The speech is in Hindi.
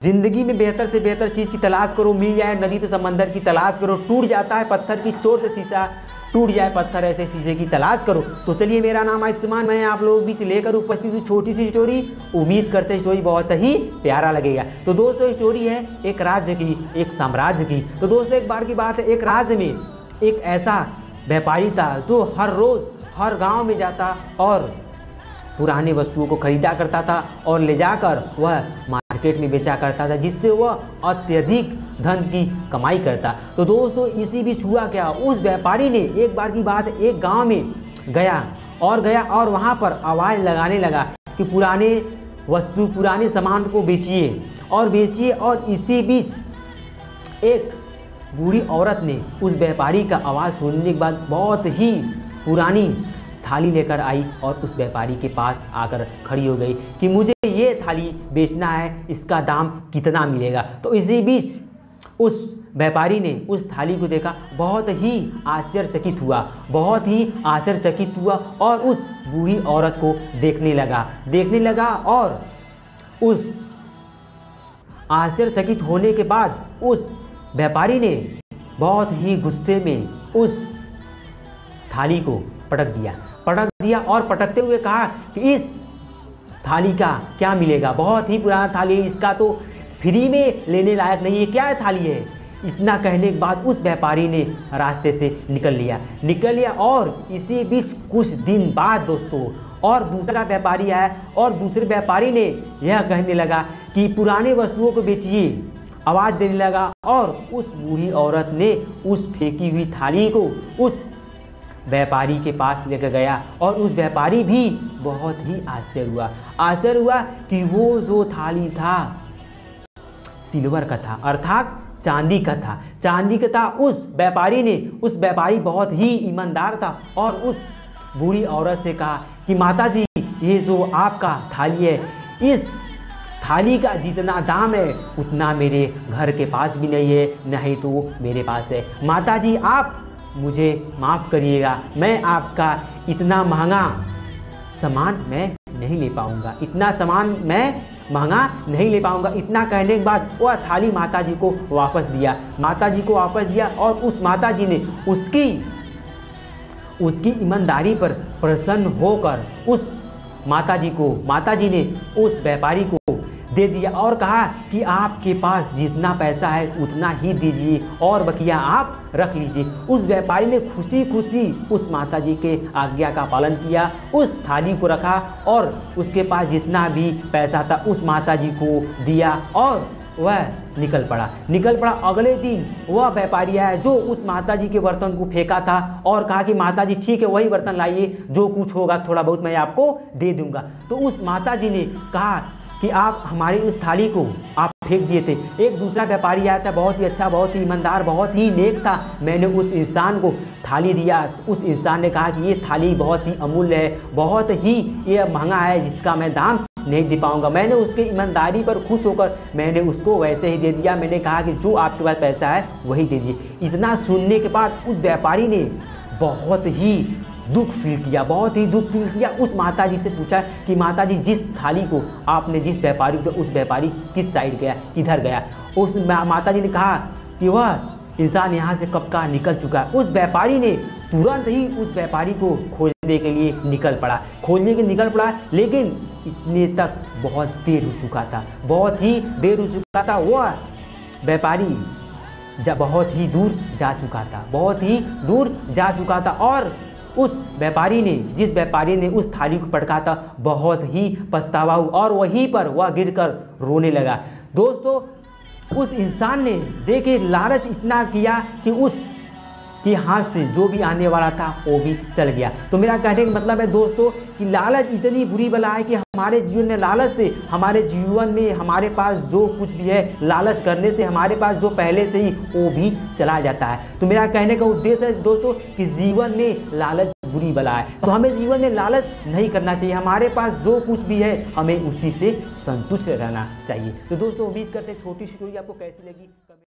जिंदगी में बेहतर से बेहतर चीज़ की तलाश करो, मिल जाए नदी तो समंदर की तलाश करो, टूट जाता है पत्थर की चोट से शीशा, टूट जाए पत्थर ऐसे शीशे की तलाश करो। तो चलिए, मेरा नाम आयुष्मान, मैं आप लोगों के बीच लेकर उपस्थित हूँ छोटी सी स्टोरी। उम्मीद करते हैं स्टोरी बहुत ही प्यारा लगेगा। तो दोस्तों, स्टोरी है एक राज्य की, एक साम्राज्य की। तो दोस्तों, एक बार की बात है, एक राज्य में एक ऐसा व्यापारी था जो हर रोज़ हर गांव में जाता और पुराने वस्तुओं को खरीदा करता था और ले जाकर वह मार्केट में बेचा करता था, जिससे वह अत्यधिक धन की कमाई करता। तो दोस्तों, इसी बीच हुआ क्या, उस व्यापारी ने एक बार की बात एक गांव में गया और वहां पर आवाज़ लगाने लगा कि पुराने वस्तु, पुराने सामान को बेचिए। और इसी बीच एक बूढ़ी औरत ने उस व्यापारी का आवाज़ सुनने के बाद बहुत ही पुरानी थाली लेकर आई और उस व्यापारी के पास आकर खड़ी हो गई कि मुझे ये थाली बेचना है, इसका दाम कितना मिलेगा। तो इसी बीच उस व्यापारी ने उस थाली को देखा, बहुत ही आश्चर्यचकित हुआ और उस बूढ़ी औरत को देखने लगा और उस आश्चर्यचकित होने के बाद उस व्यापारी ने बहुत ही गुस्से में उस थाली को पटक दिया और पटकते हुए कहा कि इस थाली का क्या मिलेगा, बहुत ही पुराना थाली है, इसका तो फ्री में लेने लायक नहीं है, क्या थाली है। इतना कहने के बाद उस व्यापारी ने रास्ते से निकल लिया और इसी बीच कुछ दिन बाद दोस्तों और दूसरा व्यापारी आया और दूसरे व्यापारी ने यह कहने लगा कि पुराने वस्तुओं को बेचिए, आवाज़ देने लगा और उस बूढ़ी औरत ने उस फेंकी हुई थाली को उस व्यापारी के पास लेकर गया और उस व्यापारी भी बहुत ही आश्चर्य हुआ कि वो जो थाली था सिल्वर का था, अर्थात चांदी का था। उस व्यापारी बहुत ही ईमानदार था और उस बूढ़ी औरत से कहा कि माता जी, ये जो आपका थाली है, इस थाली का जितना दाम है उतना मेरे घर के पास भी नहीं है, नहीं तो मेरे पास है। माता जी, आप मुझे माफ़ करिएगा, मैं आपका इतना महंगा सामान मैं नहीं ले पाऊंगा, इतना कहने के बाद वह थाली माता जी को वापस दिया और उस माता जी ने उसकी ईमानदारी पर प्रसन्न होकर उस माता जी ने उस व्यापारी को दे दिया और कहा कि आपके पास जितना पैसा है उतना ही दीजिए और बकिया आप रख लीजिए। उस व्यापारी ने खुशी उस माताजी के आज्ञा का पालन किया, उस थाली को रखा और उसके पास जितना भी पैसा था उस माताजी को दिया और वह निकल पड़ा। अगले दिन वह व्यापारी आया जो उस माताजी के बर्तन को फेंका था और कहा कि माताजी ठीक है, वही बर्तन लाइए, जो कुछ होगा थोड़ा बहुत मैं आपको दे दूंगा। तो उस माताजी ने कहा कि आप हमारी उस थाली को आप फेंक दिए थे। एक दूसरा व्यापारी आया था, बहुत ही अच्छा, बहुत ही ईमानदार, बहुत ही नेक था। मैंने उस इंसान को थाली दिया, तो उस इंसान ने कहा कि ये थाली बहुत ही अमूल्य है, बहुत ही ये महंगा है, जिसका मैं दाम नहीं दे पाऊंगा। मैंने उसके ईमानदारी पर खुश होकर मैंने उसको वैसे ही दे दिया। मैंने कहा कि जो आपके पास पैसा है वही दे दिए। इतना सुनने के बाद उस व्यापारी ने बहुत ही दुख फील किया। उस माताजी से पूछा कि माताजी, जिस थाली को आपने जिस व्यापारी को, उस व्यापारी किस साइड गया, किधर गया। उस माताजी ने कहा कि वह इंसान यहाँ से कब का निकल चुका है। उस व्यापारी ने तुरंत ही उस व्यापारी को खोजने के लिए निकल पड़ा, लेकिन इतने तक बहुत देर हो चुका था। वह व्यापारी बहुत ही दूर जा चुका था और उस व्यापारी ने, जिस व्यापारी ने उस थाली को पटका था, बहुत ही पछतावा हुआ और वहीं पर वह गिरकर रोने लगा। दोस्तों, उस इंसान ने देखे लालच इतना किया कि उसके हाथ से जो भी आने वाला था वो भी चल गया। तो मेरा कहने का मतलब है दोस्तों कि लालच इतनी बुरी बला है कि हमारे जीवन में लालच से, हमारे जीवन में हमारे पास जो कुछ भी है, लालच करने से हमारे पास जो पहले से ही वो भी चला जाता है। तो मेरा कहने का उद्देश्य है दोस्तों कि जीवन में लालच बुरी बला है, तो हमें जीवन में लालच नहीं करना चाहिए। हमारे पास जो कुछ भी है हमें उसी से संतुष्ट रहना चाहिए। तो दोस्तों, उम्मीद करते हैं छोटी सी स्टोरी आपको कैसी लगी।